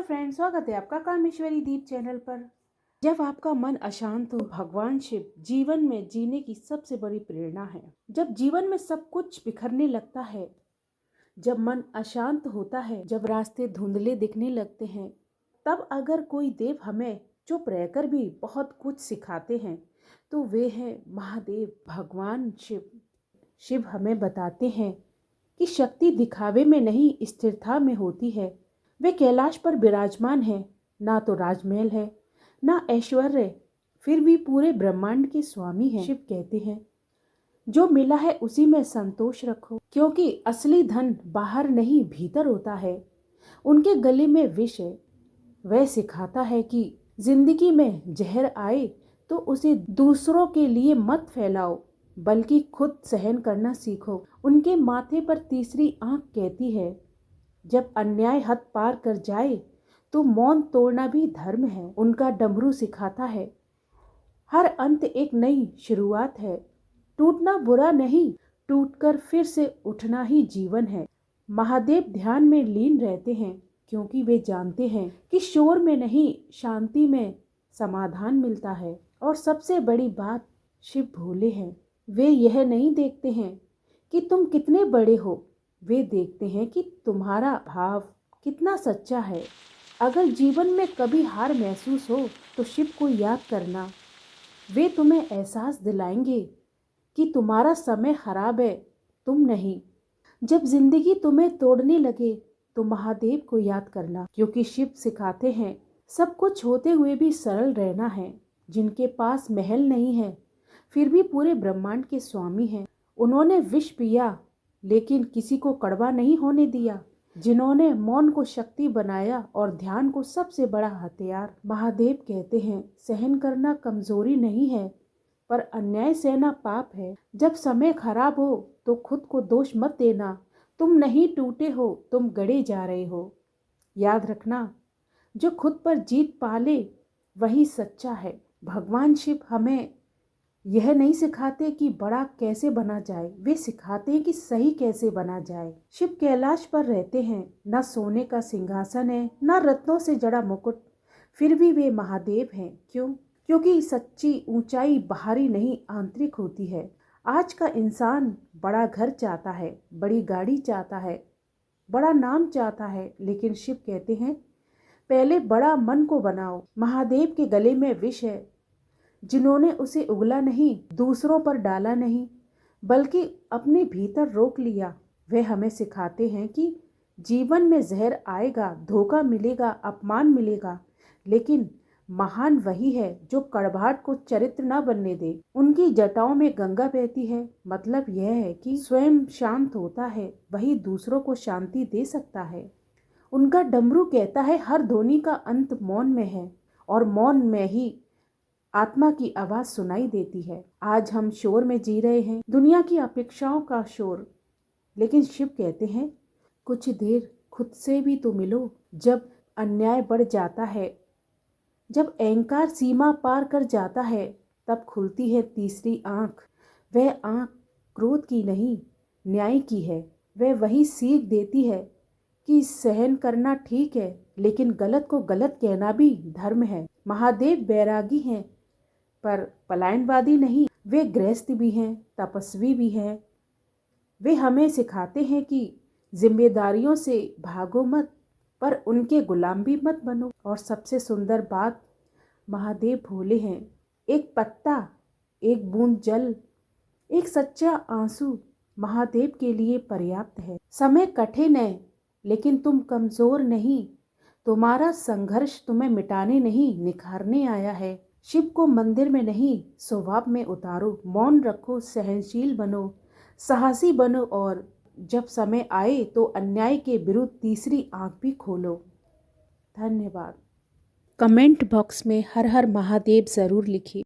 Hello friends, स्वागत है आपका कामेश्वरी दीप चैनल पर। जब आपका मन अशांत हो, भगवान शिव जीवन में जीने की सबसे बड़ी प्रेरणा है। जब जीवन में सब कुछ बिखरने लगता है, जब मन अशांत होता है, जब रास्ते धुंधले दिखने लगते हैं, तब अगर कोई देव हमें चुप रहकर भी बहुत कुछ सिखाते हैं तो वे हैं महादेव, भगवान शिव। शिव हमें बताते हैं कि शक्ति दिखावे में नहीं, स्थिरता में होती है। वे कैलाश पर विराजमान है, ना तो राजमहल है ना ऐश्वर्य, फिर भी पूरे ब्रह्मांड के स्वामी हैं। शिव कहते हैं जो मिला है उसी में संतोष रखो, क्योंकि असली धन बाहर नहीं भीतर होता है। उनके गले में विष है। वह सिखाता है कि जिंदगी में जहर आए तो उसे दूसरों के लिए मत फैलाओ, बल्कि खुद सहन करना सीखो। उनके माथे पर तीसरी आंख कहती है जब अन्याय हद पार कर जाए तो मौन तोड़ना भी धर्म है। उनका डमरू सिखाता है हर अंत एक नई शुरुआत है। टूटना बुरा नहीं, टूटकर फिर से उठना ही जीवन है। महादेव ध्यान में लीन रहते हैं क्योंकि वे जानते हैं कि शोर में नहीं, शांति में समाधान मिलता है। और सबसे बड़ी बात, शिव भोले हैं। वे यह नहीं देखते हैं कि तुम कितने बड़े हो, वे देखते हैं कि तुम्हारा भाव कितना सच्चा है। अगर जीवन में कभी हार महसूस हो तो शिव को याद करना। वे तुम्हें एहसास दिलाएंगे कि तुम्हारा समय खराब है, तुम नहीं। जब जिंदगी तुम्हें तोड़ने लगे तो महादेव को याद करना, क्योंकि शिव सिखाते हैं सब कुछ होते हुए भी सरल रहना है। जिनके पास महल नहीं है फिर भी पूरे ब्रह्मांड के स्वामी हैं। उन्होंने विष पिया लेकिन किसी को कड़वा नहीं होने दिया। जिन्होंने मौन को शक्ति बनाया और ध्यान को सबसे बड़ा हथियार। महादेव कहते हैं सहन करना कमजोरी नहीं है, पर अन्याय सहना पाप है। जब समय खराब हो तो खुद को दोष मत देना। तुम नहीं टूटे हो, तुम गड़े जा रहे हो। याद रखना, जो खुद पर जीत पाले वही सच्चा है। भगवान शिव हमें यह नहीं सिखाते कि बड़ा कैसे बना जाए, वे सिखाते हैं कि सही कैसे बना जाए। शिव कैलाश पर रहते हैं, न सोने का सिंहासन है न रत्नों से जड़ा मुकुट, फिर भी वे महादेव हैं। क्यों? क्योंकि सच्ची ऊंचाई बाहरी नहीं, आंतरिक होती है। आज का इंसान बड़ा घर चाहता है, बड़ी गाड़ी चाहता है, बड़ा नाम चाहता है, लेकिन शिव कहते हैं पहले बड़ा मन को बनाओ। महादेव के गले में विष है। जिन्होंने उसे उगला नहीं, दूसरों पर डाला नहीं, बल्कि अपने भीतर रोक लिया। वे हमें सिखाते हैं कि जीवन में जहर आएगा, धोखा मिलेगा, अपमान मिलेगा, लेकिन महान वही है जो कड़वाहट को चरित्र न बनने दे। उनकी जटाओं में गंगा बहती है, मतलब यह है कि स्वयं शांत होता है वही दूसरों को शांति दे सकता है। उनका डमरू कहता है हर ध्वनि का अंत मौन में है, और मौन में ही आत्मा की आवाज सुनाई देती है। आज हम शोर में जी रहे हैं, दुनिया की अपेक्षाओं का शोर, लेकिन शिव कहते हैं कुछ देर खुद से भी तो मिलो। जब अन्याय बढ़ जाता है, जब अहंकार सीमा पार कर जाता है, तब खुलती है तीसरी आंख। वह आंख क्रोध की नहीं, न्याय की है। वह वही सीख देती है कि सहन करना ठीक है, लेकिन गलत को गलत कहना भी धर्म है। महादेव बैरागी हैं पर पलायनवादी नहीं। वे गृहस्थ भी हैं, तपस्वी भी हैं। वे हमें सिखाते हैं कि जिम्मेदारियों से भागो मत, पर उनके गुलाम भी मत बनो। और सबसे सुंदर बात, महादेव भोले हैं। एक पत्ता, एक बूंद जल, एक सच्चा आंसू महादेव के लिए पर्याप्त है। समय कठिन है लेकिन तुम कमजोर नहीं। तुम्हारा संघर्ष तुम्हें मिटाने नहीं, निखारने आया है। शिव को मंदिर में नहीं, स्वभाव में उतारो। मौन रखो, सहनशील बनो, साहसी बनो, और जब समय आए तो अन्याय के विरुद्ध तीसरी आंख भी खोलो। धन्यवाद। कमेंट बॉक्स में हर हर महादेव जरूर लिखिए।